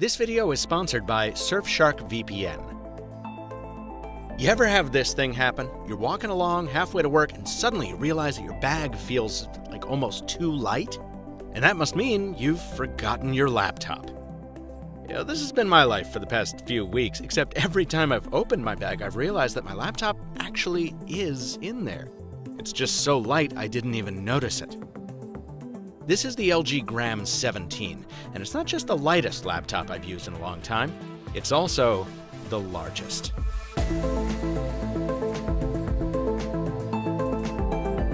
This video is sponsored by Surfshark VPN. You ever have this thing happen? You're walking along halfway to work and suddenly you realize that your bag feels like almost too light? And that must mean you've forgotten your laptop. This has been my life for the past few weeks, except every time I've opened my bag, I've realized that my laptop actually is in there. It's just so light I didn't even notice it. This is the LG Gram 17, and it's not just the lightest laptop I've used in a long time, it's also the largest.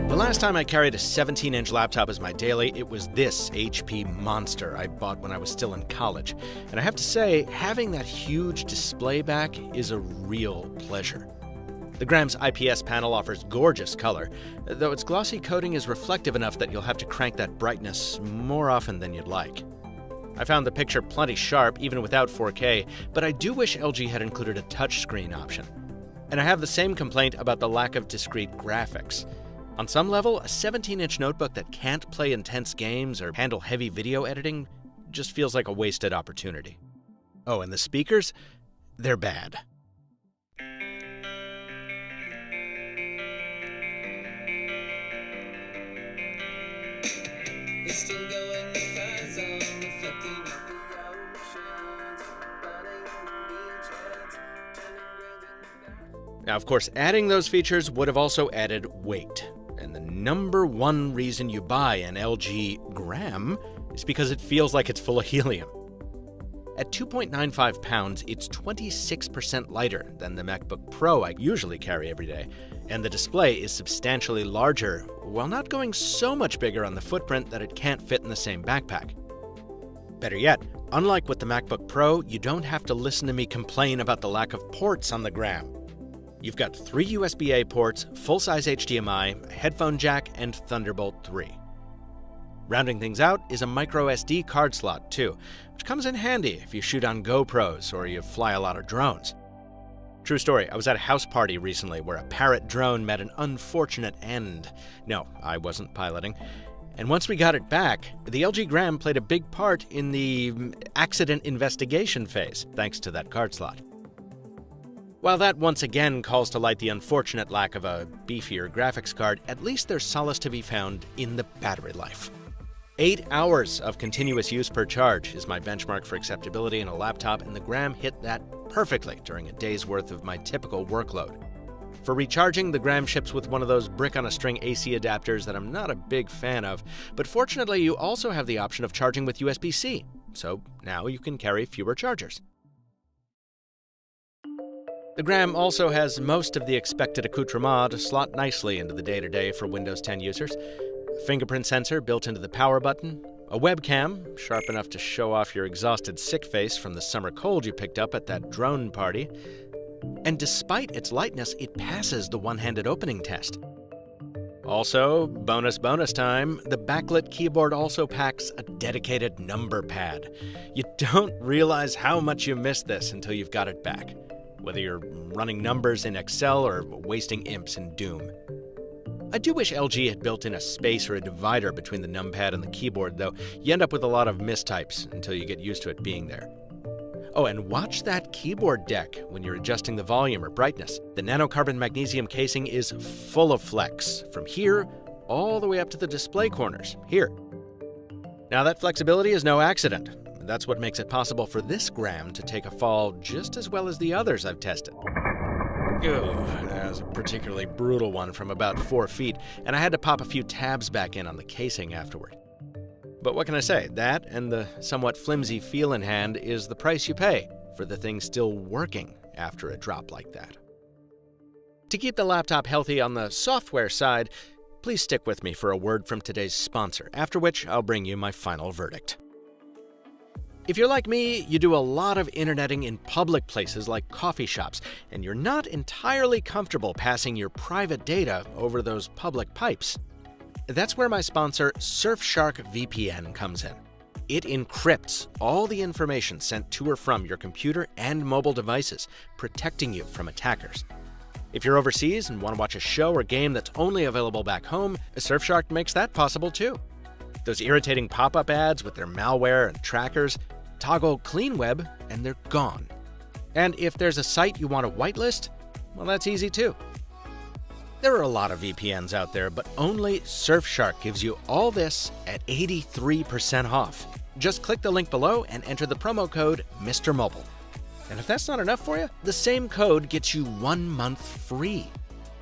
The last time I carried a 17-inch laptop as my daily, it was this HP monster I bought when I was still in college. And I have to say, having that huge display back is a real pleasure. The Gram's IPS panel offers gorgeous color, though its glossy coating is reflective enough that you'll have to crank that brightness more often than you'd like. I found the picture plenty sharp, even without 4K, but I do wish LG had included a touchscreen option. And I have the same complaint about the lack of discrete graphics. On some level, a 17-inch notebook that can't play intense games or handle heavy video editing just feels like a wasted opportunity. Oh, and the speakers? They're bad. It's still going the fire zone, reflecting off the oceans, burning on the beach heads, turning green in the Now, of course, adding those features would have also added weight. And the number one reason you buy an LG Gram is because it feels like it's full of helium. At 2.95 pounds, it's 26% lighter than the MacBook Pro I usually carry every day, and the display is substantially larger, while not going so much bigger on the footprint that it can't fit in the same backpack. Better yet, unlike with the MacBook Pro, you don't have to listen to me complain about the lack of ports on the Gram. You've got 3 USB-A ports, full-size HDMI, a headphone jack, and Thunderbolt 3. Rounding things out is a MicroSD card slot, too, which comes in handy if you shoot on GoPros or you fly a lot of drones. True story, I was at a house party recently where a Parrot drone met an unfortunate end. No, I wasn't piloting. And once we got it back, the LG Gram played a big part in the accident investigation phase, thanks to that card slot. While that once again calls to light the unfortunate lack of a beefier graphics card, at least there's solace to be found in the battery life. 8 hours of continuous use per charge is my benchmark for acceptability in a laptop, and the Gram hit that perfectly during a day's worth of my typical workload. For recharging, the Gram ships with one of those brick-on-a-string AC adapters that I'm not a big fan of, but fortunately you also have the option of charging with USB-C, so now you can carry fewer chargers. The Gram also has most of the expected accoutrements to slot nicely into the day-to-day for Windows 10 users. A fingerprint sensor built into the power button, a webcam, sharp enough to show off your exhausted sick face from the summer cold you picked up at that drone party. And despite its lightness, it passes the one-handed opening test. Also, bonus time, the Backlit keyboard also packs a dedicated number pad. You don't realize how much you missed this until you've got it back, whether you're running numbers in Excel or wasting imps in Doom. I do wish LG had built in a space or a divider between the numpad and the keyboard, though you end up with a lot of mistypes until you get used to it being there. Oh, and watch that keyboard deck when you're adjusting the volume or brightness. The nanocarbon magnesium casing is full of flex, from here all the way up to the display corners, here. Now that flexibility is no accident. That's what makes it possible for this Gram to take a fall just as well as the others I've tested. That was a particularly brutal one from about 4 feet, and I had to pop a few tabs back in on the casing afterward. But what can I say? That and the somewhat flimsy feel in hand is the price you pay for the thing still working after a drop like that. To keep the laptop healthy on the software side, please stick with me for a word from today's sponsor, after which I'll bring you my final verdict. If you're like me, you do a lot of interneting in public places like coffee shops, and you're not entirely comfortable passing your private data over those public pipes. That's where my sponsor, Surfshark VPN, comes in. It encrypts all the information sent to or from your computer and mobile devices, protecting you from attackers. If you're overseas and want to watch a show or game that's only available back home, Surfshark makes that possible too. Those irritating pop-up ads with their malware and trackers, toggle Clean Web, and they're gone. And if there's a site you want to whitelist, well, that's easy too. There are a lot of VPNs out there, but only Surfshark gives you all this at 83% off. Just click the link below and enter the promo code MrMobile. And if that's not enough for you, the same code gets you 1 month free.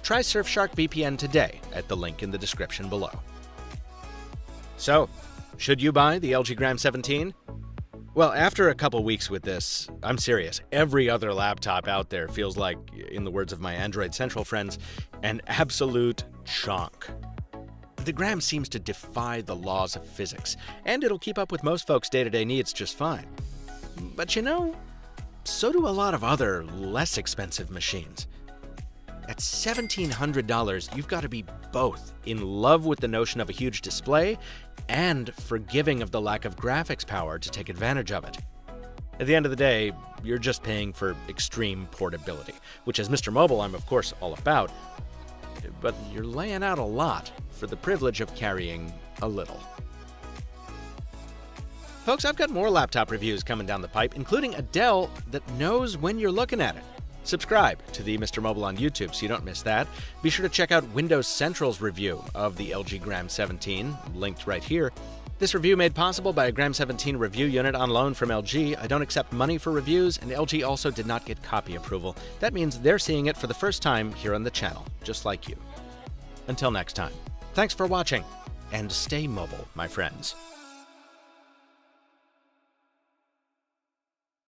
Try Surfshark VPN today at the link in the description below. So, should you buy the LG Gram 17? Well, after a couple weeks with this, I'm serious. Every other laptop out there feels like, in the words of my Android Central friends, an absolute chonk. The Gram seems to defy the laws of physics, and it'll keep up with most folks' day-to-day needs just fine. But you know, so do a lot of other, less expensive machines. At $1,700, you've got to be both in love with the notion of a huge display and forgiving of the lack of graphics power to take advantage of it. At the end of the day, you're just paying for extreme portability, which as Mr. Mobile I'm of course all about, but you're laying out a lot for the privilege of carrying a little. Folks, I've got more laptop reviews coming down the pipe, including a Dell that knows when you're looking at it. Subscribe to the Mr. Mobile on YouTube so you don't miss that. Be sure to check out Windows Central's review of the LG Gram 17, linked right here. This review made possible by a Gram 17 review unit on loan from LG. I don't accept money for reviews, and LG also did not get copy approval. That means they're seeing it for the first time here on the channel, just like you. Until next time, thanks for watching, and stay mobile, my friends.